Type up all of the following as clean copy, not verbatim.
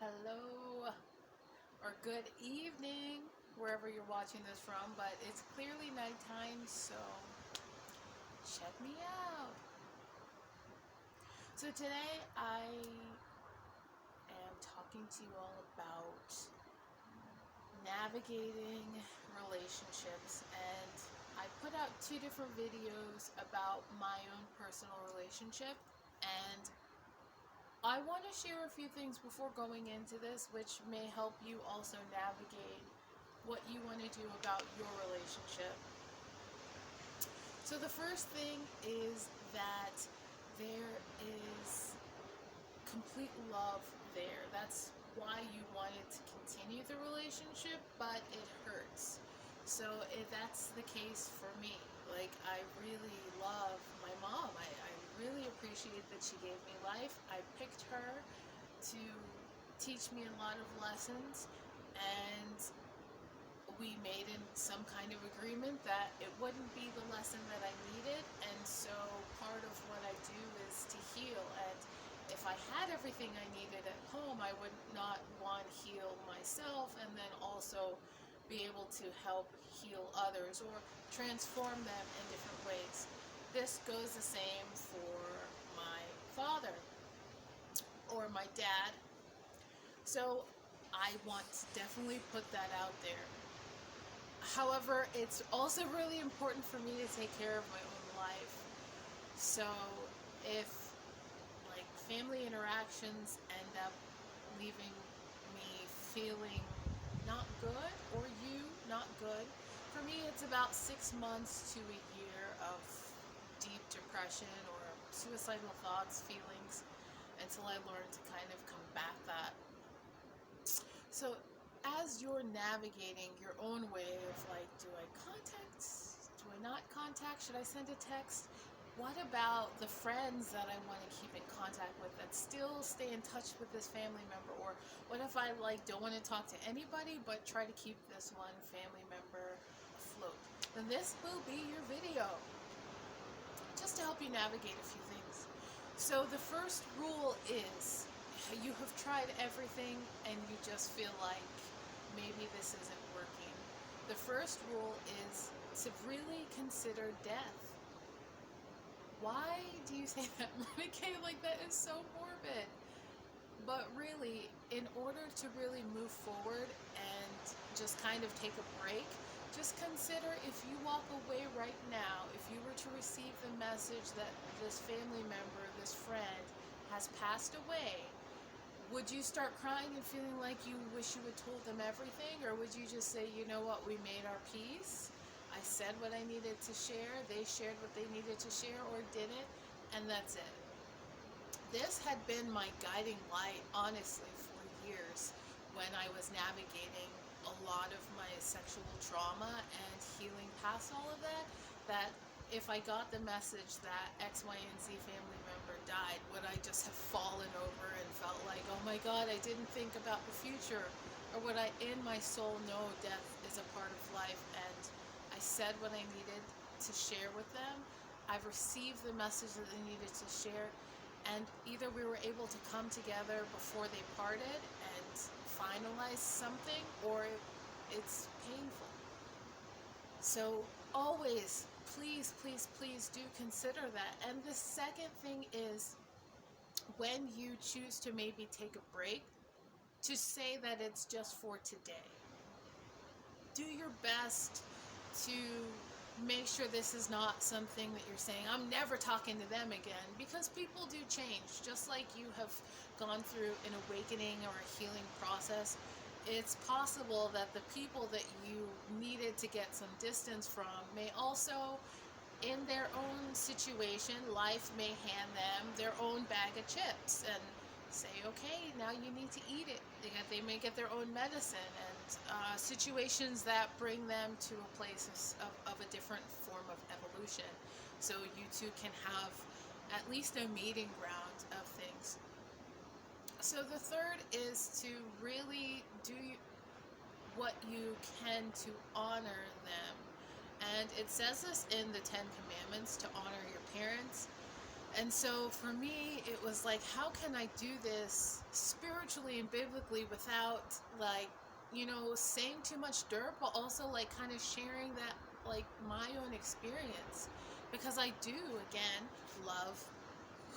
Hello, or good evening, wherever you're watching this from, but it's clearly nighttime, so check me out. So today I am talking to you all about navigating relationships, and I put out two different videos about my own personal relationship, and I want to share a few things before going into this, which may help you also navigate what you want to do about your relationship. So the first thing is that there is complete love there. That's why you wanted to continue the relationship, but it hurts. So if that's the case for me, like I really love my mom. I really appreciate that she gave me life. I picked her to teach me a lot of lessons, and we made in some kind of agreement that it wouldn't be the lesson that I needed, and so part of what I do is to heal. And if I had everything I needed at home, I would not want to heal myself and then also be able to help heal others or transform them in different ways. This goes the same for my father or my dad. So I want to definitely put that out there. However, it's also really important for me to take care of my own life. So if like family interactions end up leaving me feeling not good, or you not good, for me it's about 6 months to a year of deep depression or suicidal thoughts, feelings, until I learn to kind of combat that. So as you're navigating your own way of like, do I contact, do I not contact, should I send a text? What about the friends that I want to keep in contact with that still stay in touch with this family member? Or what if I like don't want to talk to anybody but try to keep this one family member afloat? Then this will be your video, just to help you navigate a few things. So the first rule is, you have tried everything and you just feel like maybe this isn't working. The first rule is to really consider death. Why do you say that, Morenike? Like, that is so morbid. But really, in order to really move forward and just kind of take a break, just consider, if you walk away right now, if you were to receive the message that this family member, this friend, has passed away, would you start crying and feeling like you wish you had told them everything? Or would you just say, you know what, we made our peace, I said what I needed to share, they shared what they needed to share or didn't, and that's it? This had been my guiding light, honestly, for years when I was navigating a lot of my sexual trauma and healing past all of that, that if I got the message that X, Y, and Z family member died, would I just have fallen over and felt like, oh my God, I didn't think about the future? Or would I in my soul know death is a part of life, and I said what I needed to share with them, I've received the message that they needed to share, and either we were able to come together before they parted and finalize something, or it's painful. So always, please, please, please do consider that. And the second thing is, when you choose to maybe take a break, to say that it's just for today. Do your best to make sure this is not something that you're saying, I'm never talking to them again, because people do change. Just like you have gone through an awakening or a healing process, it's possible that the people that you needed to get some distance from may also, in their own situation, life may hand them their own bag of chips and say, okay, now you need to eat it. They may get their own medicine, and situations that bring them to a place of a different form of evolution. So you two can have at least a meeting ground of things. So the third is to really do what you can to honor them. And it says this in the Ten Commandments, to honor your parents. And so for me, it was like, how can I do this spiritually and biblically without, like, saying too much dirt, but also like kind of sharing that, like, my own experience, because I do, again, love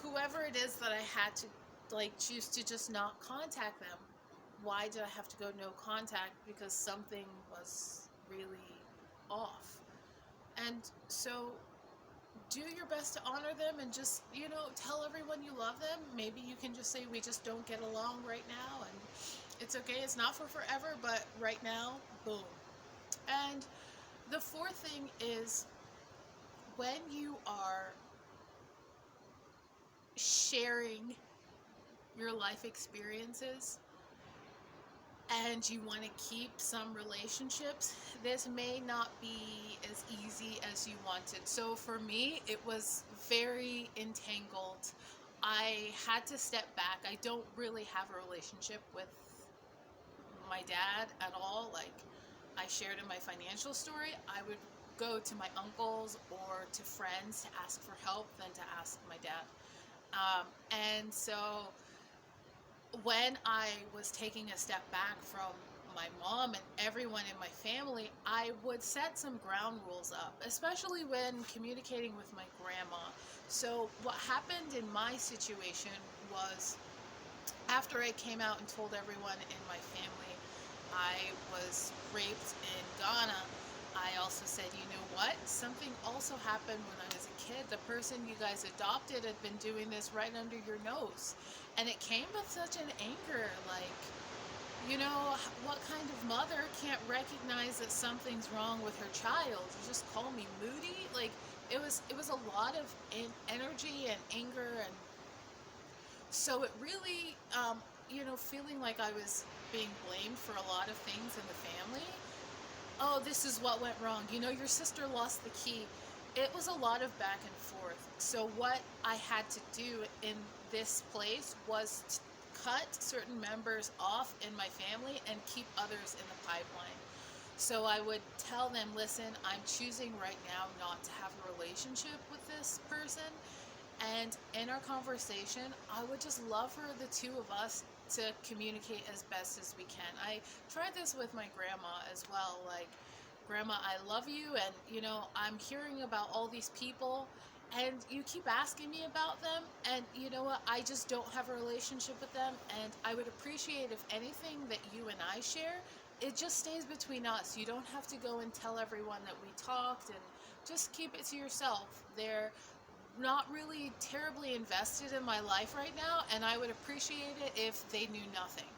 whoever it is that I had to, like, choose to just not contact them. Why did I have to go no contact? Because something was really off. And so do your best to honor them, and just, tell everyone you love them. Maybe you can just say, we just don't get along right now, and it's okay. It's not for forever, but right now, boom. And the fourth thing is, when you are sharing your life experiences and you want to keep some relationships, this may not be as easy as you wanted. So for me, it was very entangled. I had to step back. I don't really have a relationship with my dad at all. Like I shared in my financial story, I would go to my uncles or to friends to ask for help than to ask my dad. And so when I was taking a step back from my mom and everyone in my family, I would set some ground rules up, especially when communicating with my grandma. So what happened in my situation was, after I came out and told everyone in my family I was raped in Ghana, I also said, you know what? Something also happened when I was a kid. The person you guys adopted had been doing this right under your nose. And it came with such an anger, like, what kind of mother can't recognize that something's wrong with her child? You just call me moody? Like, it was a lot of energy and anger, and so it really, feeling like I was being blamed for a lot of things in the family. Oh, this is what went wrong. Your sister lost the key. It was a lot of back and forth. So what I had to do in this place was to cut certain members off in my family and keep others in the pipeline. So I would tell them, listen, I'm choosing right now not to have a relationship with this person. And in our conversation, I would just love for the two of us to communicate as best as we can. I tried this with my grandma as well. Like, Grandma, I love you, and I'm hearing about all these people, and you keep asking me about them, and you know what? I just don't have a relationship with them, and I would appreciate if anything that you and I share, it just stays between us. You don't have to go and tell everyone that we talked, and just keep it to yourself. They're not really terribly invested in my life right now, and I would appreciate it if they knew nothing.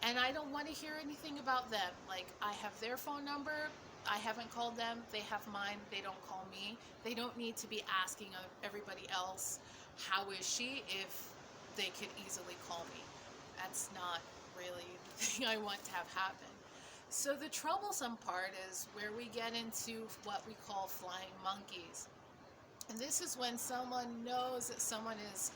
And I don't want to hear anything about them. Like, I have their phone number. I haven't called them. They have mine. They don't call me. They don't need to be asking everybody else, how is she, if they could easily call me. That's not really the thing I want to have happen. So the troublesome part is where we get into what we call flying monkeys. And this is when someone knows that someone is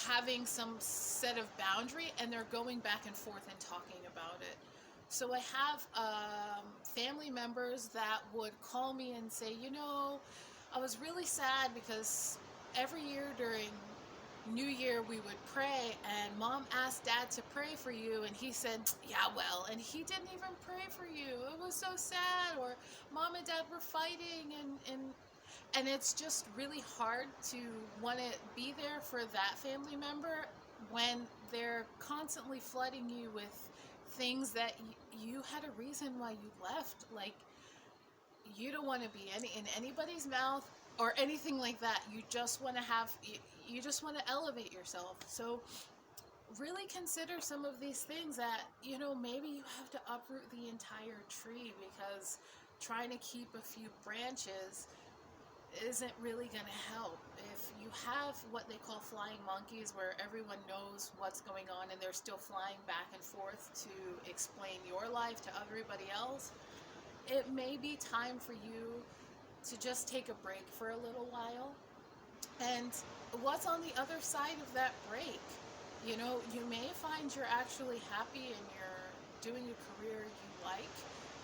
having some set of boundary, and they're going back and forth and talking about it. So I have family members that would call me and say, I was really sad because every year during New Year we would pray, and Mom asked Dad to pray for you, and he said, yeah, well, and he didn't even pray for you. It was so sad. Or Mom and Dad were fighting, and it's just really hard to want to be there for that family member when they're constantly flooding you with things that you had a reason why you left. Like, you don't want to be in anybody's mouth or anything like that. You just want to you just want to elevate yourself. So really consider some of these things that, maybe you have to uproot the entire tree, because trying to keep a few branches isn't really going to help. If you have what they call flying monkeys, where everyone knows what's going on and they're still flying back and forth to explain your life to everybody else, it may be time for you to just take a break for a little while. And what's on the other side of that break? You may find you're actually happy and you're doing a career you like.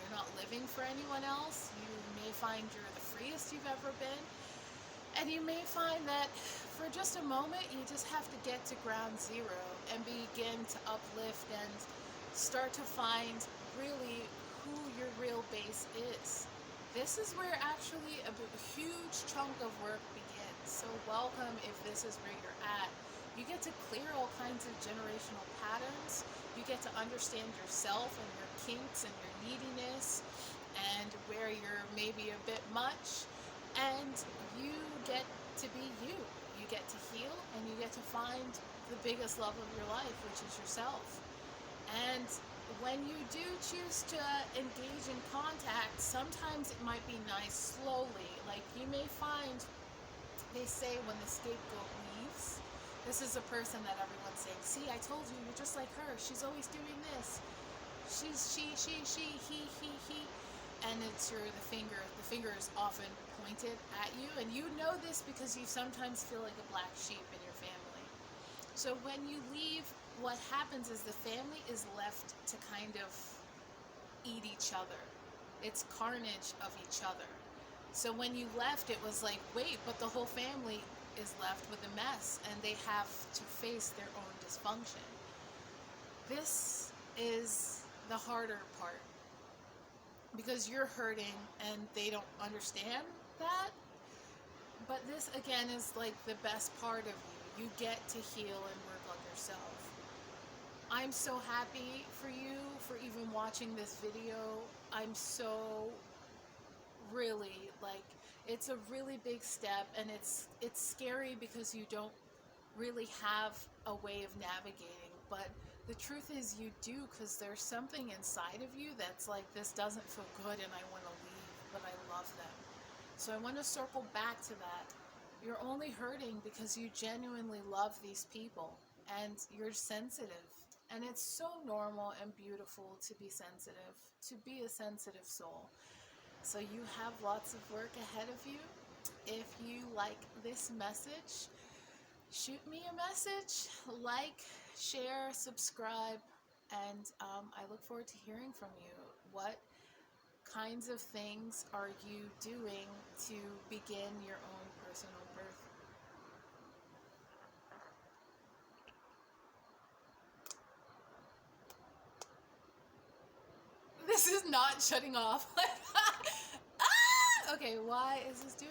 You're not living for anyone else. You may find you're the freest you've ever been. And you may find that for just a moment, you just have to get to ground zero and begin to uplift and start to find really who your real base is. This is where actually a huge chunk of work begins. So welcome if this is where you're at. You get to clear all kinds of generational patterns. You get to understand yourself and your kinks and your neediness and where you're maybe a bit much. And you get to be you. You get to heal and you get to find the biggest love of your life, which is yourself. And when you do choose to engage in contact, sometimes it might be nice slowly. Like you may find, they say when the scapegoat leaves, this is a person that everyone's saying, see, I told you, you're just like her. She's always doing this. She's she, he. And it's the finger is often pointed at you. And you know this because you sometimes feel like a black sheep in your family. So when you leave, what happens is the family is left to kind of eat each other. It's carnage of each other. So when you left, it was like, wait, but the whole family is left with a mess and they have to face their own dysfunction. This is the harder part because you're hurting and they don't understand that. But this again is like the best part of you. You get to heal and work on yourself. I'm so happy for you for even watching this video. I'm so really like, it's a really big step, and it's scary because you don't really have a way of navigating, but the truth is you do, because there's something inside of you that's like, this doesn't feel good and I want to leave, but I love them. So I want to circle back to that. You're only hurting because you genuinely love these people and you're sensitive. And it's so normal and beautiful to be sensitive, to be a sensitive soul. So you have lots of work ahead of you. If you like this message, shoot me a message, like, share, subscribe, and I look forward to hearing from you. What kinds of things are you doing to begin your own personal birth? This is not shutting off. Okay, why is this doing